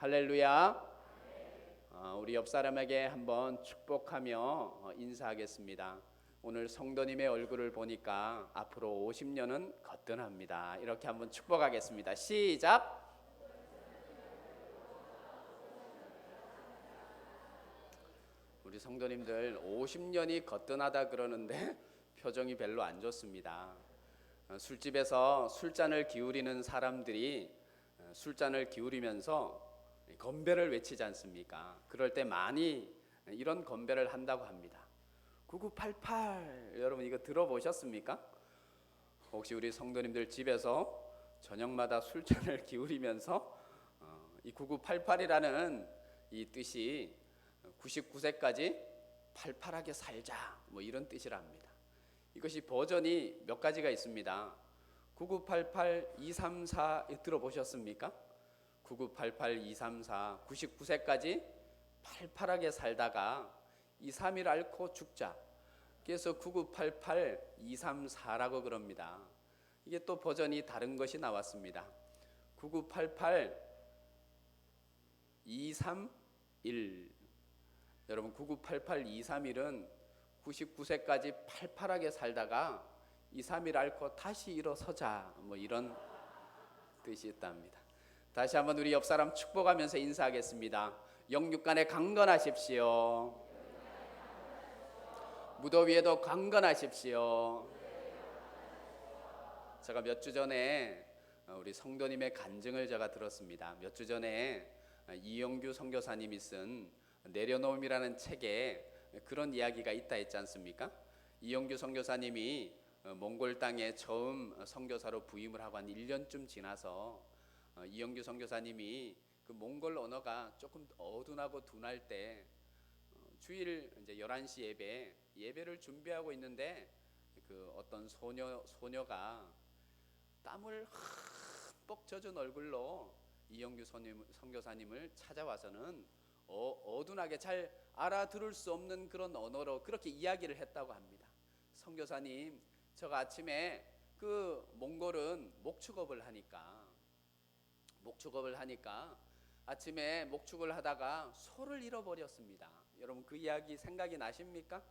할렐루야. 우리 옆 사람에게 한번 축복하며 인사하겠습니다. 오늘 성도님의 얼굴을 보니까 앞으로 50년은 거뜬합니다. 이렇게 한번 축복하겠습니다. 시작. 우리 성도님들 50년이 거뜬하다 그러는데 표정이 별로 안 좋습니다. 술집에서 술잔을 기울이는 사람들이 술잔을 기울이면서 건배를 외치지 않습니까? 그럴 때 많이 이런 건배를 한다고 합니다. 9988 여러분 이거 들어보셨습니까? 혹시 우리 성도님들 집에서 저녁마다 술잔을 기울이면서 이 9988이라는 이 뜻이 99세까지 팔팔하게 살자 뭐 이런 뜻이랍니다. 이것이 버전이 몇 가지가 있습니다. 9988 234 들어보셨습니까? 9988 234 99세까지 팔팔하게 살다가 2, 3일 앓고 죽자. 그래서 9988 234라고 그럽니다. 이게 또 버전이 다른 것이 나왔습니다. 9988 231 여러분 9988 231은 99세까지 팔팔하게 살다가 2, 3일 앓고 다시 일어서자 뭐 이런 뜻이 있답니다. 다시 한번 우리 옆 사람 축복하면서 인사하겠습니다. 영육간에 강건하십시오. 무더위에도 강건하십시오. 제가 몇 주 전에 우리 성도님의 간증을 제가 들었습니다. 몇 주 전에 이영규 선교사님이 쓴 내려놓음이라는 책에 그런 이야기가 있다 했지 않습니까? 이영규 선교사님이 몽골 땅에 처음 선교사로 부임을 하고 한 1년쯤 지나서 이영규 선교사님이 그 몽골 언어가 조금 어둔하고 둔할 때 주일 이제 11시 예배를 준비하고 있는데 그 어떤 소녀가 땀을 흠뻑 젖은 얼굴로 이영규 선교사님을 찾아와서는 어둔하게 잘 알아들을 수 없는 그런 언어로 그렇게 이야기를 했다고 합니다. 선교사님, 제가 아침에 그 몽골은 목축업을 하니까 아침에 목축을 하다가 소를 잃어버렸습니다. 여러분 그 이야기 생각이 나십니까?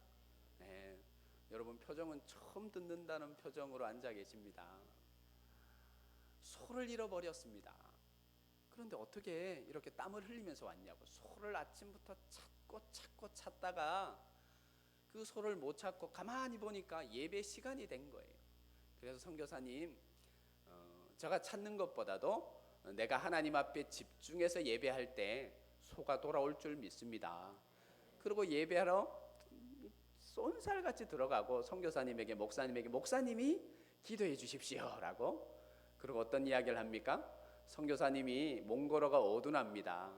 네, 여러분 표정은 처음 듣는다는 표정으로 앉아 계십니다. 소를 잃어버렸습니다. 그런데 어떻게 이렇게 땀을 흘리면서 왔냐고. 소를 아침부터 찾다가 그 소를 못 찾고 가만히 보니까 예배 시간이 된 거예요. 그래서 선교사님, 제가 찾는 것보다도 내가 하나님 앞에 집중해서 예배할 때 소가 돌아올 줄 믿습니다. 그리고 예배하러 쏜살같이 들어가고 선교사님에게 목사님이 기도해 주십시오라고. 그리고 어떤 이야기를 합니까? 선교사님이 몽골어가 어둔합니다.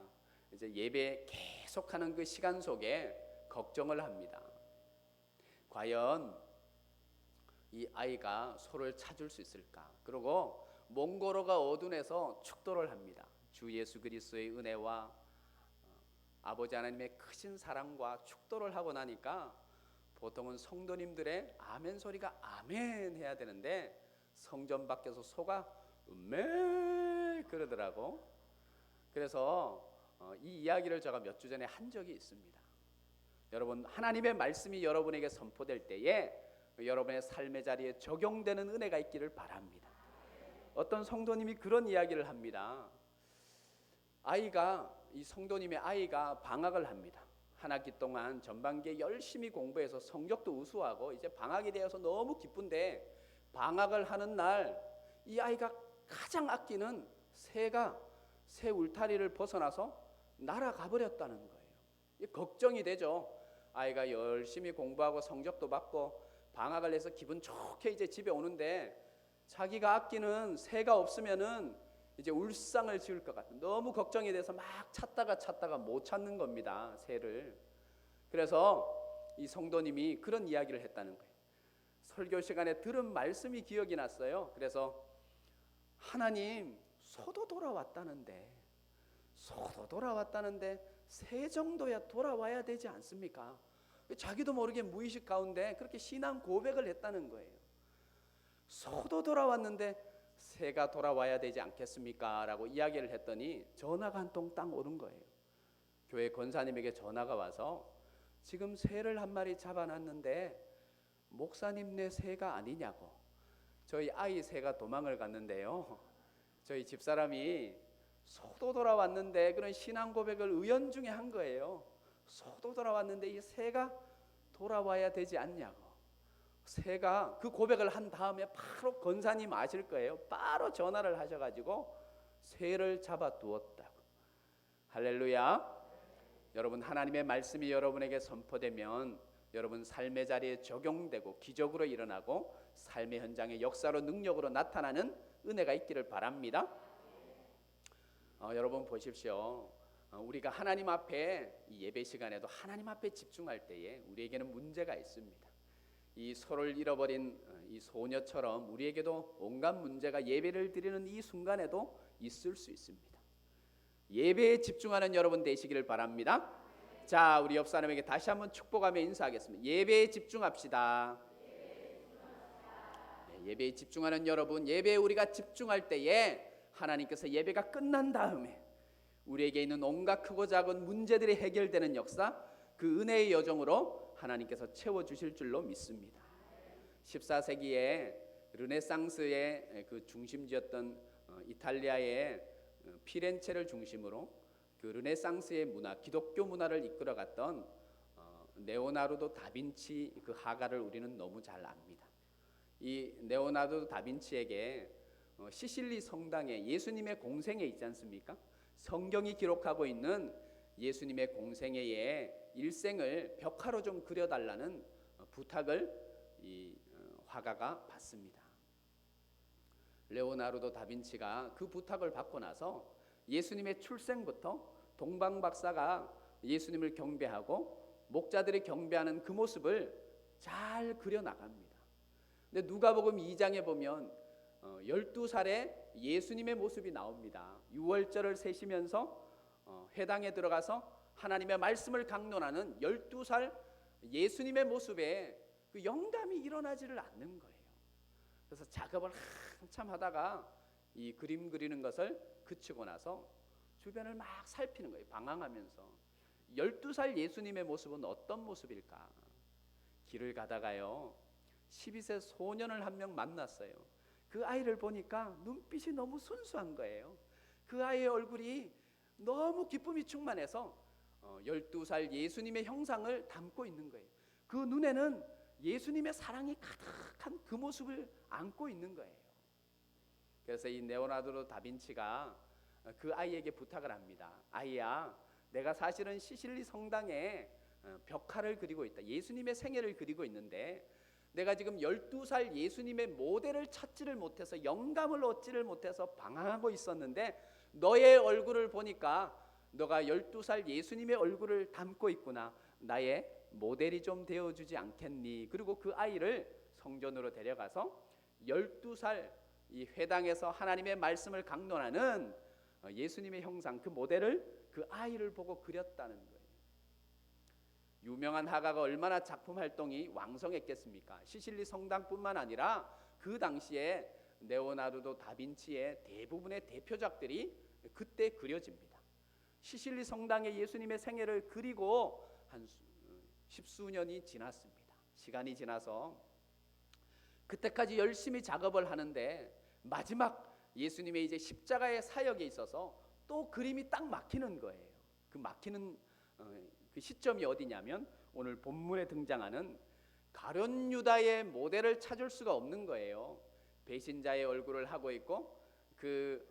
이제 예배 계속하는 그 시간 속에 걱정을 합니다. 과연 이 아이가 소를 찾을 수 있을까? 그리고 몽골어가 어둔해서 축도를 합니다. 주 예수 그리스도의 은혜와 아버지 하나님의 크신 사랑과 축도를 하고 나니까 보통은 성도님들의 아멘 소리가 아멘 해야 되는데 성전 밖에서 소가 음메 그러더라고. 그래서 이 이야기를 제가 몇 주 전에 한 적이 있습니다. 여러분 하나님의 말씀이 여러분에게 선포될 때에 여러분의 삶의 자리에 적용되는 은혜가 있기를 바랍니다. 어떤 성도님이 그런 이야기를 합니다. 이 성도님의 아이가 방학을 합니다. 한 학기 동안 전반기에 열심히 공부해서 성적도 우수하고 이제 방학이 되어서 너무 기쁜데 방학을 하는 날 이 아이가 가장 아끼는 새 울타리를 벗어나서 날아가 버렸다는 거예요. 걱정이 되죠. 아이가 열심히 공부하고 성적도 받고 방학을 해서 기분 좋게 이제 집에 오는데 자기가 아끼는 새가 없으면은 이제 울상을 지을 것 같은 너무 걱정이 돼서 막 찾다가 못 찾는 겁니다. 새를. 그래서 이 성도님이 그런 이야기를 했다는 거예요. 설교 시간에 들은 말씀이 기억이 났어요. 그래서 하나님 소도 돌아왔다는데 새 정도야 돌아와야 되지 않습니까? 자기도 모르게 무의식 가운데 그렇게 신앙 고백을 했다는 거예요. 소도 돌아왔는데 새가 돌아와야 되지 않겠습니까? 라고 이야기를 했더니 전화가 한 통 딱 오는 거예요. 교회 권사님에게 전화가 와서 지금 새를 한 마리 잡아놨는데 목사님네 새가 아니냐고. 저희 아이 새가 도망을 갔는데요, 저희 집사람이 소도 돌아왔는데, 그런 신앙 고백을 의연중에 한 거예요. 소도 돌아왔는데 이 새가 돌아와야 되지 않냐고. 새가 그 고백을 한 다음에 바로 권사님 아실 거예요. 바로 전화를 하셔가지고 새를 잡아두었다고. 할렐루야. 여러분, 하나님의 말씀이 여러분에게 선포되면 여러분 삶의 자리에 적용되고 기적으로 일어나고 삶의 현장에 역사로 능력으로 나타나는 은혜가 있기를 바랍니다. 여러분 보십시오. 우리가 하나님 앞에 이 예배 시간에도 하나님 앞에 집중할 때에 우리에게는 문제가 있습니다. 이 소를 잃어버린 이 소녀처럼 우리에게도 온갖 문제가 예배를 드리는 이 순간에도 있을 수 있습니다. 예배에 집중하는 여러분 되시기를 바랍니다. 자, 우리 옆 사람에게 다시 한번 축복하며 인사하겠습니다. 예배에 집중합시다. 예배에 집중하는 여러분, 예배에 우리가 집중할 때에 하나님께서 예배가 끝난 다음에 우리에게 있는 온갖 크고 작은 문제들이 해결되는 역사, 그 은혜의 여정으로 하나님께서 채워주실 줄로 믿습니다. 14세기에 르네상스의 그 중심지였던 이탈리아의 피렌체를 중심으로 그 르네상스의 문화, 기독교 문화를 이끌어갔던 레오나르도 다빈치 그 화가를 우리는 너무 잘 압니다. 이 레오나르도 다빈치에게 시실리 성당에 예수님의 공생애 있지 않습니까? 성경이 기록하고 있는 예수님의 공생애의 일생을 벽화로 좀 그려달라는 부탁을 이 화가가 받습니다. 레오나르도 다빈치가 그 부탁을 받고 나서 예수님의 출생부터 동방박사가 예수님을 경배하고 목자들이 경배하는 그 모습을 잘 그려나갑니다. 근데 누가복음 2장에 보면 12살의 예수님의 모습이 나옵니다. 유월절을 세시면서 회당에 들어가서 하나님의 말씀을 강론하는 12살 예수님의 모습에 그 영감이 일어나지를 않는 거예요. 그래서 작업을 한참 하다가 이 그림 그리는 것을 그치고 나서 주변을 막 살피는 거예요. 방황하면서 12살 예수님의 모습은 어떤 모습일까? 길을 가다가요 12세 소년을 한 명 만났어요. 그 아이를 보니까 눈빛이 너무 순수한 거예요. 그 아이의 얼굴이 너무 기쁨이 충만해서 12살 예수님의 형상을 담고 있는 거예요. 그 눈에는 예수님의 사랑이 가득한 그 모습을 안고 있는 거예요. 그래서 이 레오나르도 다빈치가 그 아이에게 부탁을 합니다. 아이야, 내가 사실은 시실리 성당에 벽화를 그리고 있다. 예수님의 생애를 그리고 있는데 내가 지금 12살 예수님의 모델을 찾지를 못해서 영감을 얻지를 못해서 방황하고 있었는데 너의 얼굴을 보니까 너가 12살 예수님의 얼굴을 담고 있구나. 나의 모델이 좀 되어주지 않겠니? 그리고 그 아이를 성전으로 데려가서 12살 이 회당에서 하나님의 말씀을 강론하는 예수님의 형상, 그 모델을 그 아이를 보고 그렸다는 거예요. 유명한 화가가 얼마나 작품 활동이 왕성했겠습니까? 시실리 성당뿐만 아니라 그 당시에 레오나르도 다빈치의 대부분의 대표작들이 그때 그려집니다. 시실리 성당에 예수님의 생애를 그리고 한 십수년이 지났습니다. 시간이 지나서 그때까지 열심히 작업을 하는데 마지막 예수님의 이제 십자가의 사역에 있어서 또 그림이 딱 막히는 거예요. 그 막히는 그 시점이 어디냐면 오늘 본문에 등장하는 가룟 유다의 모델을 찾을 수가 없는 거예요. 배신자의 얼굴을 하고 있고 그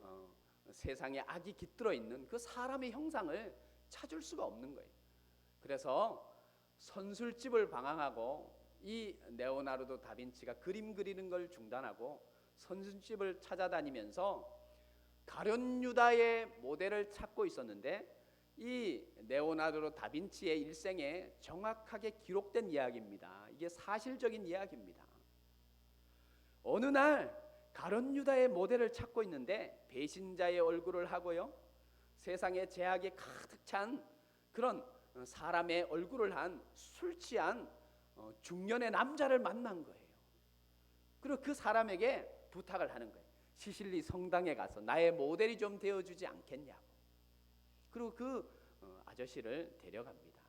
세상에 악이 깃들어 있는 그 사람의 형상을 찾을 수가 없는 거예요. 그래서 선술집을 방황하고 이 레오나르도 다빈치가 그림 그리는 걸 중단하고 선술집을 찾아다니면서 가룟 유다의 모델을 찾고 있었는데 이 레오나르도 다빈치의 일생에 정확하게 기록된 이야기입니다. 이게 사실적인 이야기입니다. 어느 날 가룟 유다의 모델을 찾고 있는데 배신자의 얼굴을 하고요, 세상에 죄악이 가득 찬 그런 사람의 얼굴을 한 술 취한 중년의 남자를 만난 거예요. 그리고 그 사람에게 부탁을 하는 거예요. 시실리 성당에 가서 나의 모델이 좀 되어주지 않겠냐고. 그리고 그 아저씨를 데려갑니다.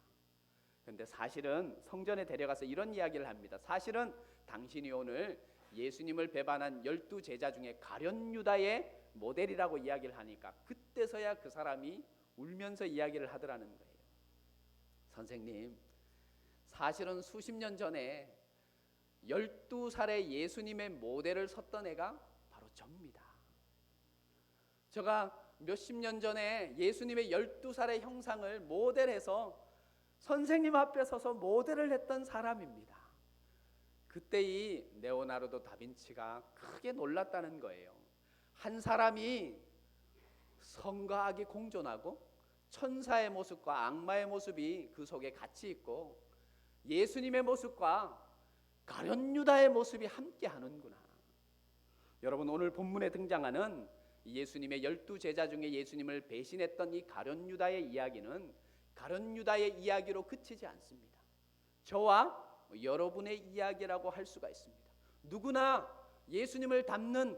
그런데 사실은 성전에 데려가서 이런 이야기를 합니다. 사실은 당신이 오늘 예수님을 배반한 12제자 중에 가룟 유다의 모델이라고 이야기를 하니까 그때서야 그 사람이 울면서 이야기를 하더라는 거예요. 선생님, 사실은 수십 년 전에 12살의 예수님의 모델을 섰던 애가 바로 접니다. 제가 몇십 년 전에 예수님의 12살의 형상을 모델해서 선생님 앞에 서서 모델을 했던 사람입니다. 그때 이 레오나르도 다빈치가 크게 놀랐다는 거예요. 한 사람이 성과 악이 공존하고 천사의 모습과 악마의 모습이 그 속에 같이 있고 예수님의 모습과 가룟 유다의 모습이 함께 하는구나. 여러분, 오늘 본문에 등장하는 예수님의 12제자 중에 예수님을 배신했던 이 가룟 유다의 이야기는 가룟 유다의 이야기로 그치지 않습니다. 저와 여러분의 이야기라고 할 수가 있습니다. 누구나 예수님을 닮는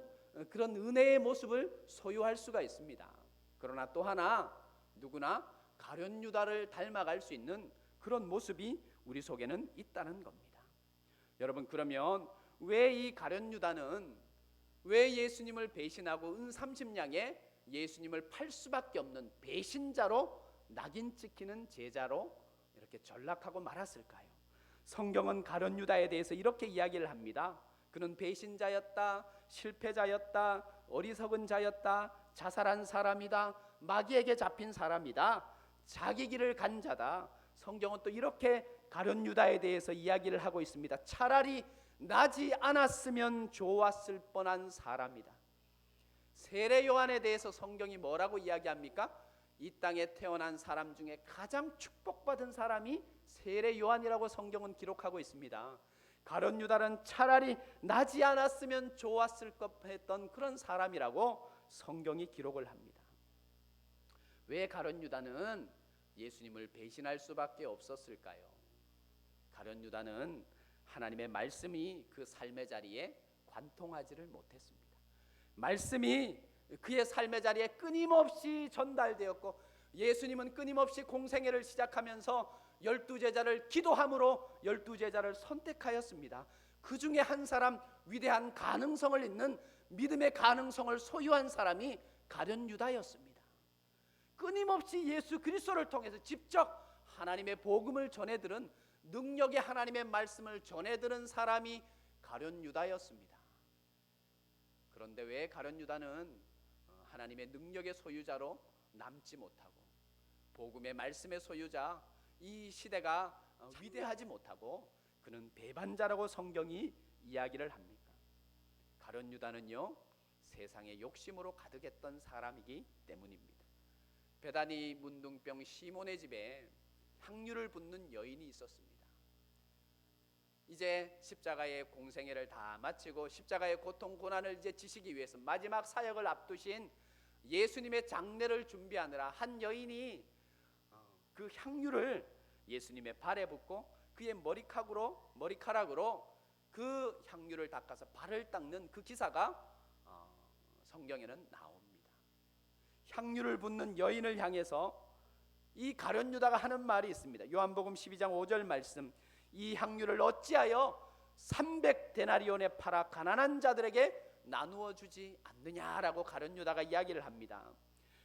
그런 은혜의 모습을 소유할 수가 있습니다. 그러나 또 하나, 누구나 가룟 유다를 닮아갈 수 있는 그런 모습이 우리 속에는 있다는 겁니다. 여러분, 그러면 왜 이 가룟 유다는 왜 예수님을 배신하고 은 30냥에 예수님을 팔 수밖에 없는 배신자로 낙인 찍히는 제자로 이렇게 전락하고 말았을까요? 성경은 가룟 유다에 대해서 이렇게 이야기를 합니다. 그는 배신자였다, 실패자였다, 어리석은 자였다, 자살한 사람이다, 마귀에게 잡힌 사람이다, 자기 길을 간 자다. 성경은 또 이렇게 가룟 유다에 대해서 이야기를 하고 있습니다. 차라리 나지 않았으면 좋았을 뻔한 사람이다. 세례 요한에 대해서 성경이 뭐라고 이야기합니까? 이 땅에 태어난 사람 중에 가장 축복받은 사람이 세례 요한이라고 성경은 기록하고 있습니다. 가룟 유다는 차라리 나지 않았으면 좋았을 법했던 그런 사람이라고 성경이 기록을 합니다. 왜 가룟 유다는 예수님을 배신할 수밖에 없었을까요? 가룟 유다는 하나님의 말씀이 그 삶의 자리에 관통하지를 못했습니다. 말씀이 그의 삶의 자리에 끊임없이 전달되었고 예수님은 끊임없이 공생애를 시작하면서 12제자를 기도함으로 12제자를 선택하였습니다. 그 중에 한 사람, 위대한 가능성을 있는 믿음의 가능성을 소유한 사람이 가룟 유다였습니다. 끊임없이 예수 그리스도를 통해서 직접 하나님의 복음을 전해들은, 능력의 하나님의 말씀을 전해들은 사람이 가룟 유다였습니다. 그런데 왜 가룟 유다는 하나님의 능력의 소유자로 남지 못하고 복음의 말씀의 소유자, 이 시대가 위대하지 못하고 그는 배반자라고 성경이 이야기를 합니까? 가룟 유다는요, 세상의 욕심으로 가득했던 사람이기 때문입니다. 베다니 문둥병 시몬의 집에 향유를 붓는 여인이 있었습니다. 이제 십자가의 공생애를 다 마치고 십자가의 고통 고난을 이제 지시기 위해서 마지막 사역을 앞두신 예수님의 장례를 준비하느라 한 여인이 그 향유를 예수님의 발에 붓고 그의 머리카락으로 그 향유를 닦아서 발을 닦는 그 기사가 성경에는 나옵니다. 향유를 붓는 여인을 향해서 이 가룟 유다가 하는 말이 있습니다. 요한복음 12장 5절 말씀, 이 향유를 어찌하여 300데나리온에 팔아 가난한 자들에게 나누어 주지 않느냐라고 가룟 유다가 이야기를 합니다.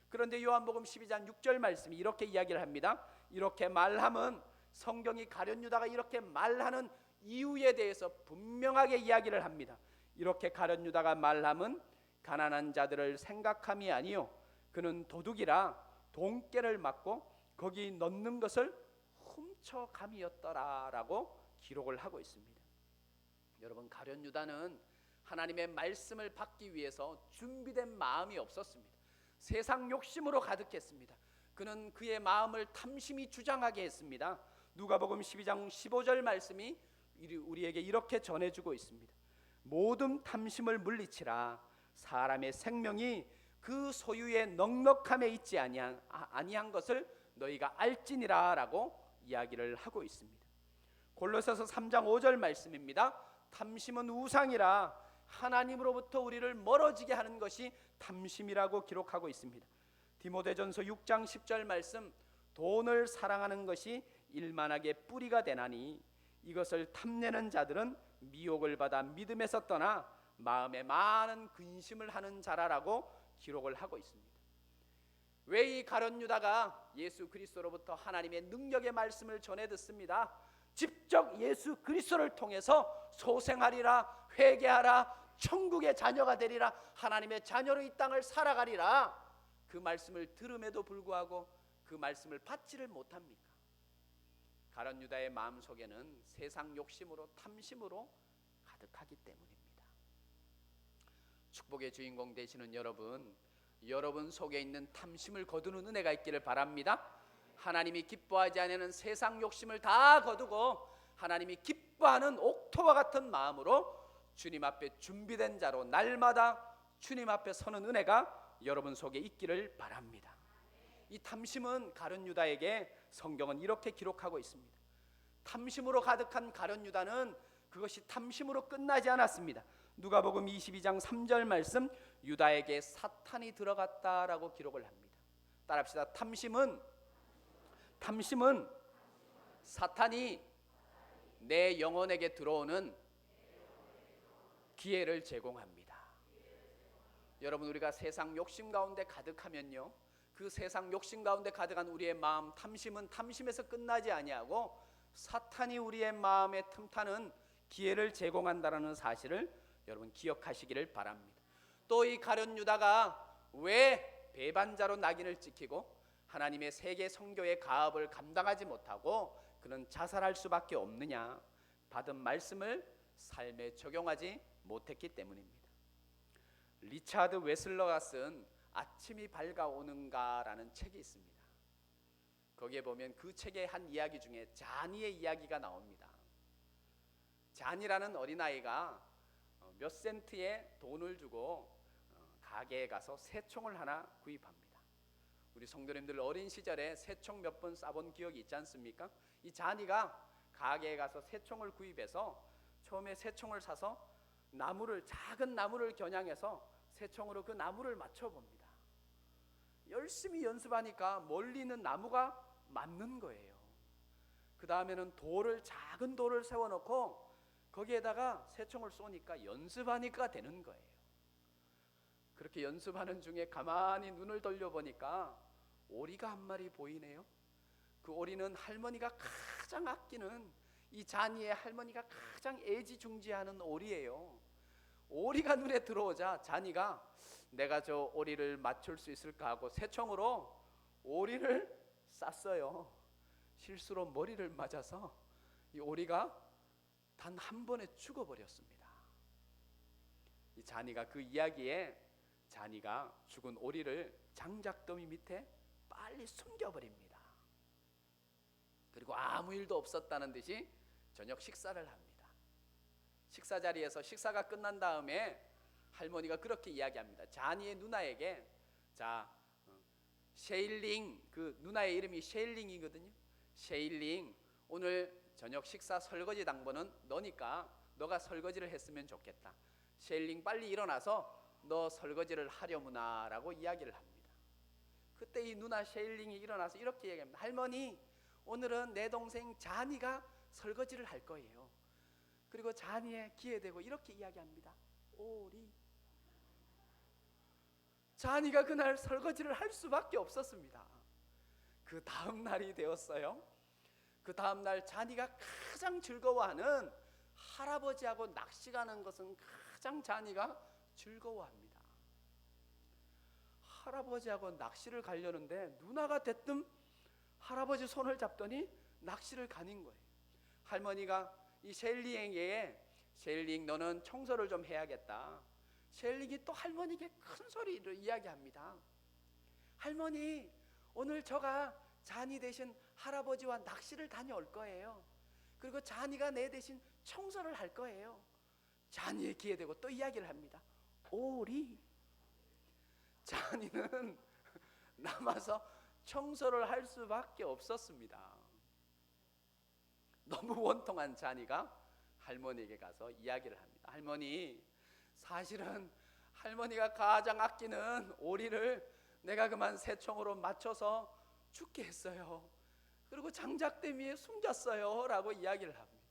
그런데 요한복음 12장 6절 말씀이 이렇게 이야기를 합니다. 이렇게 말함은 성경이 가룟 유다가 이렇게 말하는 이유에 대해서 분명하게 이야기를 합니다. 이렇게 가룟 유다가 말함은 가난한 자들을 생각함이 아니요 그는 도둑이라 돈깨를 맞고 거기 넣는 것을 훔쳐감이었더라라고 기록을 하고 있습니다. 여러분, 가룟 유다는 하나님의 말씀을 받기 위해서 준비된 마음이 없었습니다. 세상 욕심으로 가득했습니다. 그는 그의 마음을 탐심이 주장하게 했습니다. 누가복음 12장 15절 말씀이 우리에게 이렇게 전해주고 있습니다. 모든 탐심을 물리치라. 사람의 생명이 그 소유의 넉넉함에 있지 아니한 것을 너희가 알지니라 라고 이야기를 하고 있습니다. 골로새서 3장 5절 말씀입니다. 탐심은 우상이라 하나님으로부터 우리를 멀어지게 하는 것이 탐심이라고 기록하고 있습니다. 디모데전서 6장 10절 말씀, 돈을 사랑하는 것이 일만하게 뿌리가 되나니 이것을 탐내는 자들은 미혹을 받아 믿음에서 떠나 마음에 많은 근심을 하는 자라라고 기록을 하고 있습니다. 왜 이 가룟 유다가 예수 그리스도로부터 하나님의 능력의 말씀을 전해 듣습니다. 직접 예수 그리스도를 통해서 소생하리라, 회개하라, 천국의 자녀가 되리라, 하나님의 자녀로 이 땅을 살아가리라, 그 말씀을 들음에도 불구하고 그 말씀을 받지를 못합니까? 가룟 유다의 마음속에는 세상 욕심으로, 탐심으로 가득하기 때문입니다. 축복의 주인공 되시는 여러분 속에 있는 탐심을 거두는 은혜가 있기를 바랍니다. 하나님이 기뻐하지 않는 세상 욕심을 다 거두고 하나님이 기뻐하는 옥토와 같은 마음으로 주님 앞에 준비된 자로 날마다 주님 앞에 서는 은혜가 여러분 속에 있기를 바랍니다. 이 탐심은 가룟 유다에게 성경은 이렇게 기록하고 있습니다. 탐심으로 가득한 가룟 유다는 그것이 탐심으로 끝나지 않았습니다. 누가복음 22장 3절 말씀, 유다에게 사탄이 들어갔다라고 기록을 합니다. 따라합시다. 탐심은 사탄이 내 영혼에게 들어오는 기회를 제공합니다. 여러분, 우리가 세상 욕심 가운데 가득하면요, 그 세상 욕심 가운데 가득한 우리의 마음, 탐심은 탐심에서 끝나지 아니하고 사탄이 우리의 마음에 틈타는 기회를 제공한다라는 사실을 여러분 기억하시기를 바랍니다. 또 이 가룟 유다가 왜 배반자로 낙인을 찍히고 하나님의 세계 선교의 가업을 감당하지 못하고 그는 자살할 수밖에 없느냐? 받은 말씀을 삶에 적용하지 못했기 때문입니다. 리차드 웨슬러가 쓴 아침이 밝아오는가라는 책이 있습니다. 거기에 보면 그 책의 한 이야기 중에 자니의 이야기가 나옵니다. 자니라는 어린아이가 몇 센트의 돈을 주고 가게에 가서 새총을 하나 구입합니다. 우리 성도님들 어린 시절에 새총 몇 번 쏴본 기억이 있지 않습니까? 이 자니가 가게에 가서 새총을 구입해서 처음에 새총을 사서 작은 나무를 겨냥해서 새총으로 그 나무를 맞춰봅니다. 열심히 연습하니까 멀리 있는 나무가 맞는 거예요. 그 다음에는 작은 돌을 세워놓고 거기에다가 새총을 쏘니까 연습하니까 되는 거예요. 그렇게 연습하는 중에 가만히 눈을 돌려보니까 오리가 한 마리 보이네요. 그 오리는 할머니가 가장 아끼는, 이 자니의 할머니가 가장 애지중지하는 오리예요. 오리가 눈에 들어오자 자니가 내가 저 오리를 맞출 수 있을까 하고 새총으로 오리를 쐈어요. 실수로 머리를 맞아서 이 오리가 단 한 번에 죽어버렸습니다. 이 자니가 그 이야기에 자니가 죽은 오리를 장작더미 밑에 빨리 숨겨버립니다. 그리고 아무 일도 없었다는 듯이 저녁 식사를 합니다. 식사 자리에서 식사가 끝난 다음에 할머니가 그렇게 이야기합니다. 자니의 누나에게, 자, 셰일링, 그 누나의 이름이 셰일링이거든요. 셰일링, 오늘 저녁 식사 설거지 당번은 너니까 너가 설거지를 했으면 좋겠다. 셰일링 빨리 일어나서 너 설거지를 하려무나 라고 이야기를 합니다. 그때 이 누나 셰일링이 일어나서 이렇게 얘기합니다. 할머니, 오늘은 내 동생 자니가 설거지를 할 거예요. 그리고 자니의 귀에 대고 이렇게 이야기합니다. 오리. 자니가 그날 설거지를 할 수밖에 없었습니다. 그 다음 날이 되었어요. 그 다음 날 자니가 가장 즐거워하는 할아버지하고 낚시 가는 것은 가장 자니가 즐거워합니다. 할아버지하고 낚시를 가려는데 누나가 대뜸 할아버지 손을 잡더니 낚시를 가는 거예요. 할머니가 이 셰일링에게, 셰일링 너는 청소를 좀 해야겠다. 셰일링이 또 할머니에게 큰 소리로 이야기합니다. 할머니, 오늘 저가 자니 대신 할아버지와 낚시를 다녀올 거예요. 그리고 자니가 내 대신 청소를 할 거예요. 자니의 귀에 대고 또 이야기를 합니다. 오리. 자니는 남아서 청소를 할 수밖에 없었습니다. 너무 원통한 자니가 할머니에게 가서 이야기를 합니다. 할머니, 사실은 할머니가 가장 아끼는 오리를 내가 그만 새총으로 맞춰서 죽게 했어요. 그리고 장작대미에 숨겼어요 라고 이야기를 합니다.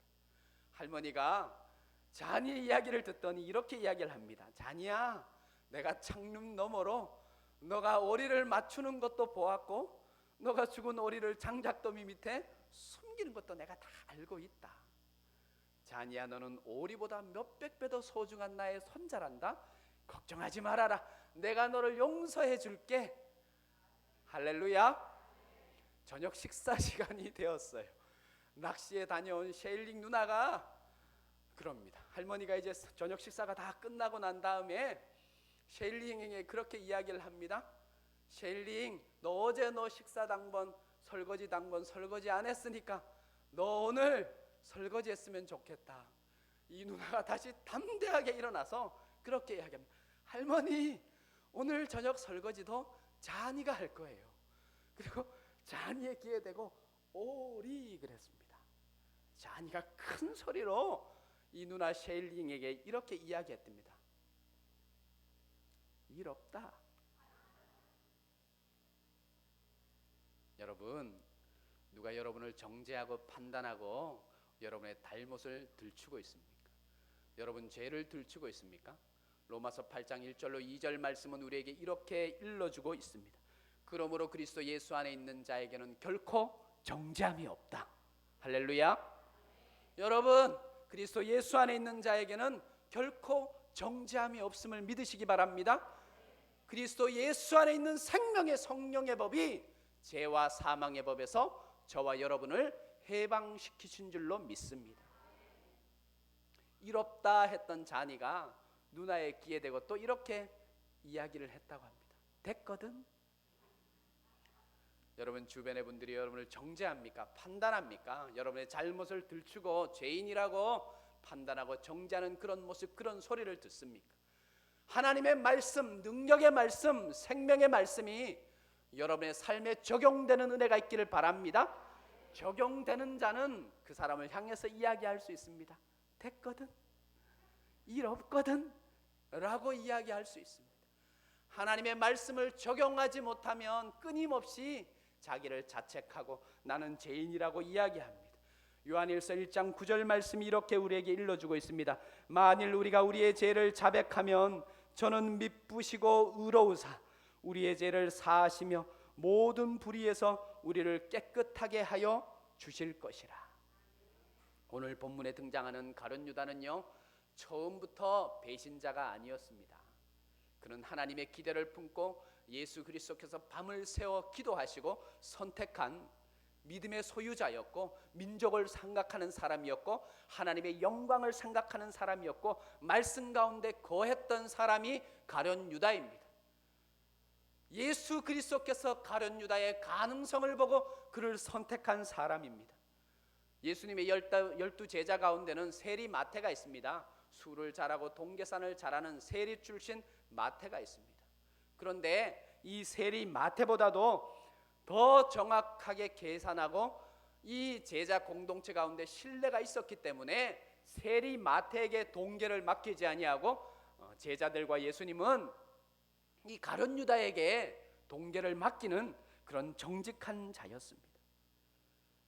할머니가 자니의 이야기를 듣더니 이렇게 이야기를 합니다. 자니야, 내가 창문 너머로 너가 오리를 맞추는 것도 보았고 너가 죽은 오리를 장작더미 밑에 숨기는 것도 내가 다 알고 있다. 자니야, 너는 오리보다 몇백 배 더 소중한 나의 손자란다. 걱정하지 말아라. 내가 너를 용서해 줄게. 할렐루야. 저녁 식사 시간이 되었어요. 낚시에 다녀온 셰일링 누나가 그럽니다. 할머니가 이제 저녁 식사가 다 끝나고 난 다음에 셰일링에게 그렇게 이야기를 합니다. 셰일링, 너 어제 너 식사 당번 설거지 당번 설거지 안 했으니까 너 오늘 설거지 했으면 좋겠다. 이 누나가 다시 담대하게 일어나서 그렇게 이야기합니다. 할머니, 오늘 저녁 설거지도 자니가 할 거예요. 그리고 자니의 귀에 대고 오리 그랬습니다. 자니가 큰 소리로 이 누나 셰일링에게 이렇게 이야기했답니다. 일 없다. 여러분, 누가 여러분을 정죄하고 판단하고 여러분의 잘못을 들추고 있습니까? 여러분 죄를 들추고 있습니까? 로마서 8장 1절로 2절 말씀은 우리에게 이렇게 일러주고 있습니다. 그러므로 그리스도 예수 안에 있는 자에게는 결코 정죄함이 없다. 할렐루야. 여러분, 그리스도 예수 안에 있는 자에게는 결코 정죄함이 없음을 믿으시기 바랍니다. 그리스도 예수 안에 있는 생명의 성령의 법이 죄와 사망의 법에서 저와 여러분을 해방시키신 줄로 믿습니다. 이롭다 했던 자니가 누나의 귀에 대고 또 이렇게 이야기를 했다고 합니다. 됐거든. 여러분 주변의 분들이 여러분을 정죄합니까? 판단합니까? 여러분의 잘못을 들추고 죄인이라고 판단하고 정죄하는 그런 모습, 그런 소리를 듣습니까? 하나님의 말씀, 능력의 말씀, 생명의 말씀이 여러분의 삶에 적용되는 은혜가 있기를 바랍니다. 적용되는 자는 그 사람을 향해서 이야기할 수 있습니다. 됐거든, 일 없거든 라고 이야기할 수 있습니다. 하나님의 말씀을 적용하지 못하면 끊임없이 자기를 자책하고 나는 죄인이라고 이야기합니다. 요한일서 1장 9절 말씀이 이렇게 우리에게 일러주고 있습니다. 만일 우리가 우리의 죄를 자백하면 저는 미쁘시고 의로우사 우리의 죄를 사하시며 모든 불의에서 우리를 깨끗하게 하여 주실 것이라. 오늘 본문에 등장하는 가룟 유다는요, 처음부터 배신자가 아니었습니다. 그는 하나님의 기대를 품고 예수 그리스도께서 밤을 새워 기도하시고 선택한 믿음의 소유자였고, 민족을 생각하는 사람이었고, 하나님의 영광을 생각하는 사람이었고, 말씀 가운데 거했던 사람이 가룟 유다입니다. 예수 그리스도께서 가룟 유다의 가능성을 보고 그를 선택한 사람입니다. 예수님의 12 제자 가운데는 세리 마태가 있습니다. 술을 잘하고 동계산을 잘하는 세리 출신 마태가 있습니다. 그런데 이 세리 마태보다도 더 정확하게 계산하고 이 제자 공동체 가운데 신뢰가 있었기 때문에 세리 마태에게 동계를 맡기지 아니하고 제자들과 예수님은 이 가룟 유다에게 동계를 맡기는 그런 정직한 자였습니다.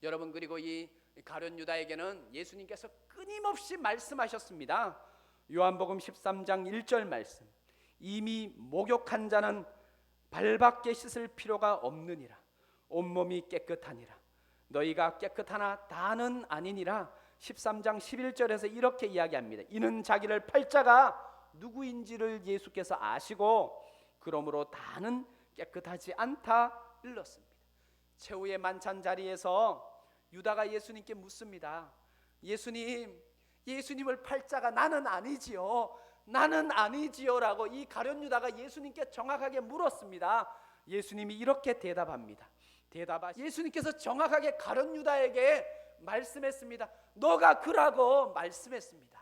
여러분, 그리고 이 가룟 유다에게는 예수님께서 끊임없이 말씀하셨습니다. 요한복음 13장 1절 말씀, 이미 목욕한 자는 발밖에 씻을 필요가 없느니라. 온몸이 깨끗하니라. 너희가 깨끗하나 다는 아니니라. 13장 11절에서 이렇게 이야기합니다. 이는 자기를 팔자가 누구인지를 예수께서 아시고 그러므로 다는 깨끗하지 않다 일렀습니다. 최후의 만찬 자리에서 유다가 예수님께 묻습니다. 예수님을 팔자가 나는 아니지요, 나는 아니지요 라고 이 가룟 유다가 예수님께 정확하게 물었습니다. 예수님이 이렇게 대답합니다. 예수님께서 정확하게 가룟 유다에게 말씀했습니다. 너가 그라고 말씀했습니다.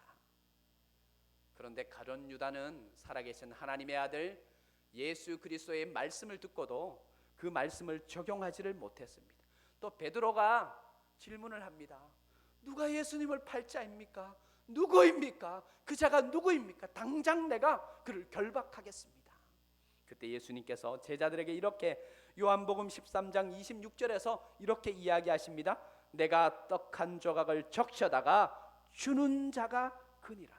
그런데 가룟 유다는 살아계신 하나님의 아들 예수 그리스도의 말씀을 듣고도 그 말씀을 적용하지를 못했습니다. 또 베드로가 질문을 합니다. 누가 예수님을 팔자입니까? 누구입니까? 그 자가 누구입니까? 당장 내가 그를 결박하겠습니다. 그때 예수님께서 제자들에게 이렇게 요한복음 13장 26절에서 이렇게 이야기하십니다. 내가 떡 한 조각을 적셔다가 주는 자가 그니라.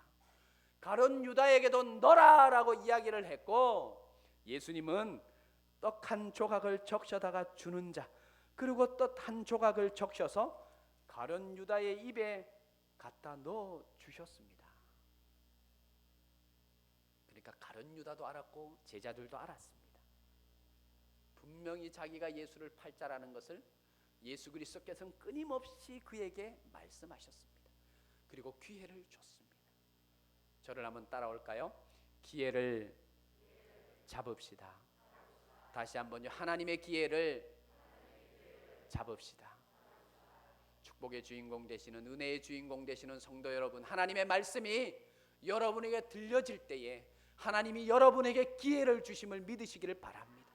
가룟 유다에게도 너라라고 이야기를 했고, 예수님은 떡 한 조각을 적셔다가 주는 자, 그리고 떡 한 조각을 적셔서 가룟 유다의 입에 갖다 넣어 주셨습니다. 그러니까 가룟 유다도 알았고 제자들도 알았습니다. 분명히 자기가 예수를 팔 자라는 것을 예수 그리스도께서는 끊임없이 그에게 말씀하셨습니다. 그리고 기회를 줬습니다. 저를 한번 따라올까요? 기회를 잡읍시다. 다시 한번요. 하나님의 기회를 잡읍시다. 축복의 주인공 되시는, 은혜의 주인공 되시는 성도 여러분, 하나님의 말씀이 여러분에게 들려질 때에 하나님이 여러분에게 기회를 주심을 믿으시기를 바랍니다.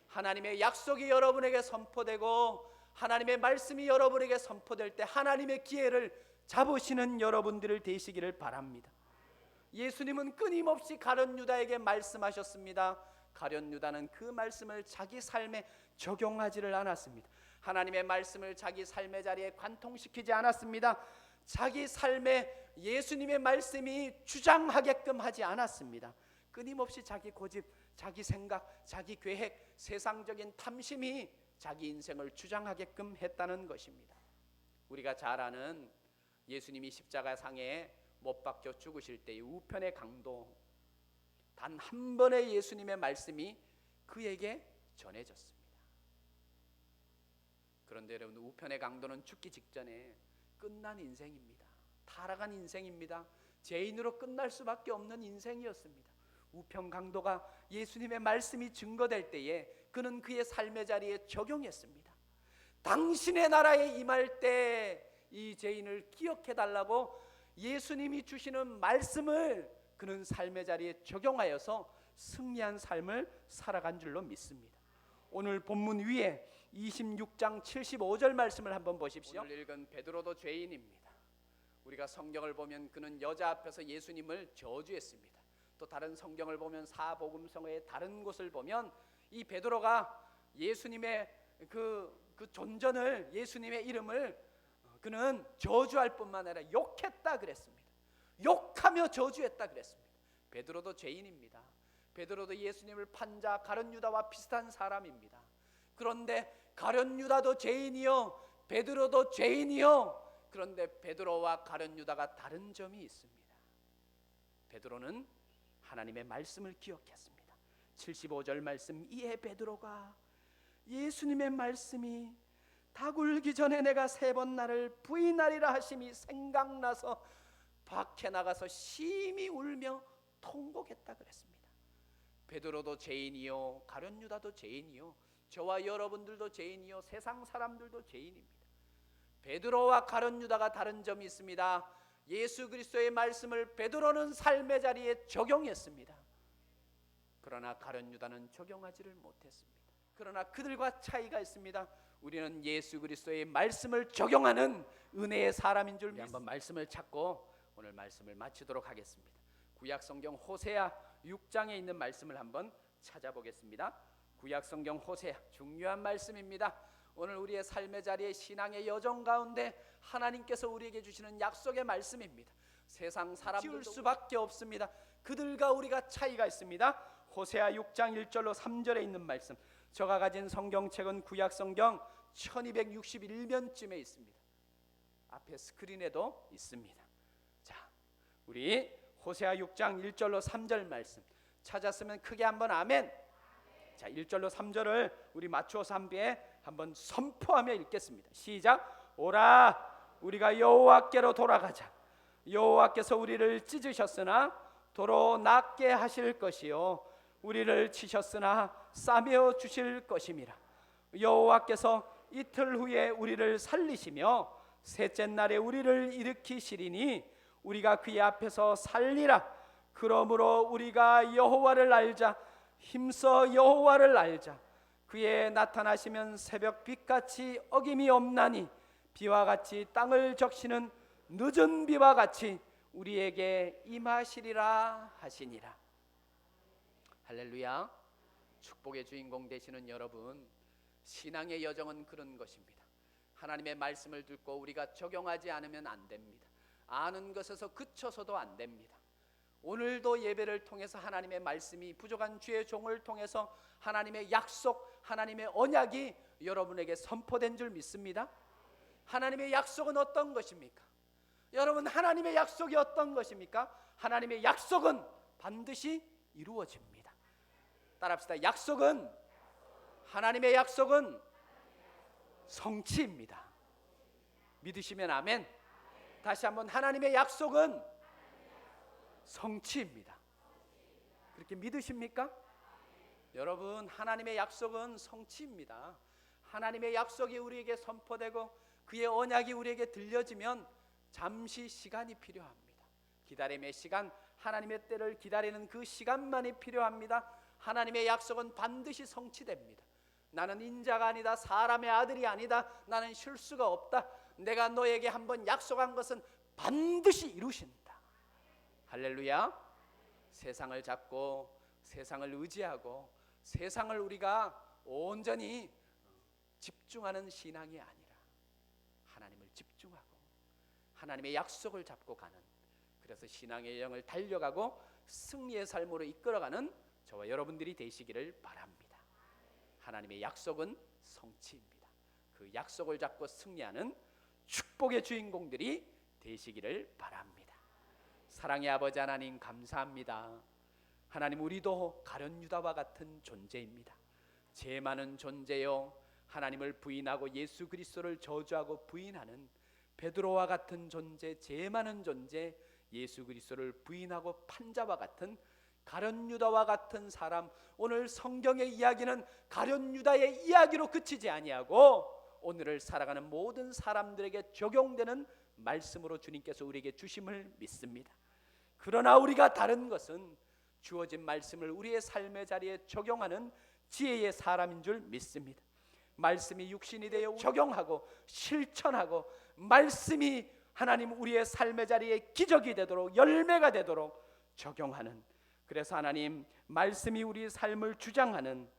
하나님의 약속이 여러분에게 선포되고 하나님의 말씀이 여러분에게 선포될 때 하나님의 기회를 잡으시는 여러분들을 되시기를 바랍니다. 예수님은 끊임없이 가룟 유다에게 말씀하셨습니다. 가룟 유다는 그 말씀을 자기 삶에 적용하지를 않았습니다. 하나님의 말씀을 자기 삶의 자리에 관통시키지 않았습니다. 자기 삶에 예수님의 말씀이 주장하게끔 하지 않았습니다. 끊임없이 자기 고집, 자기 생각, 자기 계획, 세상적인 탐심이 자기 인생을 주장하게끔 했다는 것입니다. 우리가 잘 아는 예수님이 십자가상에 못 박혀 죽으실 때의 우편의 강도, 단 한 번의 예수님의 말씀이 그에게 전해졌습니다. 그런데 여러분, 우편의 강도는 죽기 직전에 끝난 인생입니다. 타락한 인생입니다. 죄인으로 끝날 수밖에 없는 인생이었습니다. 우편 강도가 예수님의 말씀이 증거될 때에 그는 그의 삶의 자리에 적용했습니다. 당신의 나라에 임할 때 이 죄인을 기억해 달라고 예수님이 주시는 말씀을 그는 삶의 자리에 적용하여서 승리한 삶을 살아간 줄로 믿습니다. 오늘 본문 위에 26장 75절 말씀을 한번 보십시오. 오늘 읽은 베드로도 죄인입니다. 우리가 성경을 보면 그는 여자 앞에서 예수님을 저주했습니다. 또 다른 성경을 보면 사복음서의 다른 곳을 보면 이 베드로가 예수님의 그 존전을, 예수님의 이름을 그는 저주할 뿐만 아니라 욕했다 그랬습니다. 욕하며 저주했다 그랬습니다. 베드로도 죄인입니다. 베드로도 예수님을 판 자 가룟 유다와 비슷한 사람입니다. 그런데 가룟 유다도 죄인이요, 베드로도 죄인이요. 그런데 베드로와 가룟 유다가 다른 점이 있습니다. 베드로는 하나님의 말씀을 기억했습니다. 75절 말씀, 이에 베드로가 예수님의 말씀이 닭 울기 전에 내가 3번 나를 부인하리라 하심이 생각나서 밖에 나가서 심히 울며 통곡했다 그랬습니다. 베드로도 죄인이요, 가룟 유다도 죄인이요, 저와 여러분들도 죄인이요, 세상 사람들도 죄인입니다. 베드로와 가룟 유다가 다른 점이 있습니다. 예수 그리스도의 말씀을 베드로는 삶의 자리에 적용했습니다. 그러나 가룟 유다는 적용하지를 못했습니다. 그러나 그들과 차이가 있습니다. 우리는 예수 그리스도의 말씀을 적용하는 은혜의 사람인 줄 믿습니다. 한번 말씀을 찾고 오늘 말씀을 마치도록 하겠습니다. 구약 성경 호세아 6장에 있는 말씀을 한번 찾아보겠습니다. 구약 성경 호세아, 중요한 말씀입니다. 오늘 우리의 삶의 자리에 신앙의 여정 가운데 하나님께서 우리에게 주시는 약속의 말씀입니다. 세상 사람들도 지울 수밖에 없습니다. 그들과 우리가 차이가 있습니다. 호세아 6장 1절로 3절에 있는 말씀, 제가 가진 성경책은 구약 성경 1261면쯤에 있습니다. 앞에 스크린에도 있습니다. 자, 우리 호세아 6장 1절로 3절 말씀 찾았으면 크게 한번 아멘. 자, 1절로 3절을 우리 맞추어서 한번 선포하며 읽겠습니다. 시작. 오라, 우리가 여호와께로 돌아가자. 여호와께서 우리를 찢으셨으나 도로 낫게 하실 것이요, 우리를 치셨으나 싸매어 주실 것임이라. 여호와께서 이틀 후에 우리를 살리시며 셋째 날에 우리를 일으키시리니 우리가 그의 앞에서 살리라. 그러므로 우리가 여호와를 알자. 힘써 여호와를 알자. 그의 나타나시면 새벽 빛같이 어김이 없나니 비와 같이 땅을 적시는 늦은 비와 같이 우리에게 임하시리라 하시니라. 할렐루야. 축복의 주인공 되시는 여러분, 신앙의 여정은 그런 것입니다. 하나님의 말씀을 듣고 우리가 적용하지 않으면 안 됩니다. 아는 것에서 그쳐서도 안 됩니다. 오늘도 예배를 통해서 하나님의 말씀이 부족한 주의 종을 통해서 하나님의 약속, 하나님의 언약이 여러분에게 선포된 줄 믿습니다. 하나님의 약속은 어떤 것입니까? 여러분, 하나님의 약속이 어떤 것입니까? 하나님의 약속은 반드시 이루어집니다. 따라합시다. 약속은, 하나님의 약속은 성취입니다. 믿으시면 아멘. 다시 한번, 하나님의 약속은 성취입니다. 그렇게 믿으십니까? 여러분, 하나님의 약속은 성취입니다. 하나님의 약속이 우리에게 선포되고 그의 언약이 우리에게 들려지면 잠시 시간이 필요합니다. 기다림의 시간, 하나님의 때를 기다리는 그 시간만이 필요합니다. 하나님의 약속은 반드시 성취됩니다. 나는 인자가 아니다, 사람의 아들이 아니다, 나는 실수가 없다, 내가 너에게 한번 약속한 것은 반드시 이루신다. 할렐루야. 세상을 잡고 세상을 의지하고 세상을 우리가 온전히 집중하는 신앙이 아니라 하나님을 집중하고 하나님의 약속을 잡고 가는, 그래서 신앙의 여정을 달려가고 승리의 삶으로 이끌어가는 저와 여러분들이 되시기를 바랍니다. 하나님의 약속은 성취입니다. 그 약속을 잡고 승리하는 축복의 주인공들이 되시기를 바랍니다. 사랑의 아버지 하나님, 감사합니다. 하나님, 우리도 가룟 유다와 같은 존재입니다. 죄 많은 존재요, 하나님을 부인하고 예수 그리스도를 저주하고 부인하는 베드로와 같은 존재, 죄 많은 존재, 예수 그리스도를 부인하고 판자와 같은 가룟 유다와 같은 사람. 오늘 성경의 이야기는 가룟 유다의 이야기로 그치지 아니하고 오늘을 살아가는 모든 사람들에게 적용되는 말씀으로 주님께서 우리에게 주심을 믿습니다. 그러나 우리가 다른 것은 주어진 말씀을 우리의 삶의 자리에 적용하는 지혜의 사람인 줄 믿습니다. 말씀이 육신이 되어 적용하고 실천하고 말씀이 하나님 우리의 삶의 자리에 기적이 되도록, 열매가 되도록 적용하는, 그래서 하나님 말씀이 우리 삶을 주장하는,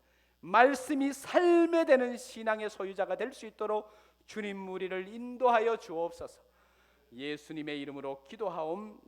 말씀이 삶에 되는 신앙의 소유자가 될 수 있도록 주님 우리를 인도하여 주옵소서. 예수님의 이름으로 기도하옵나이다.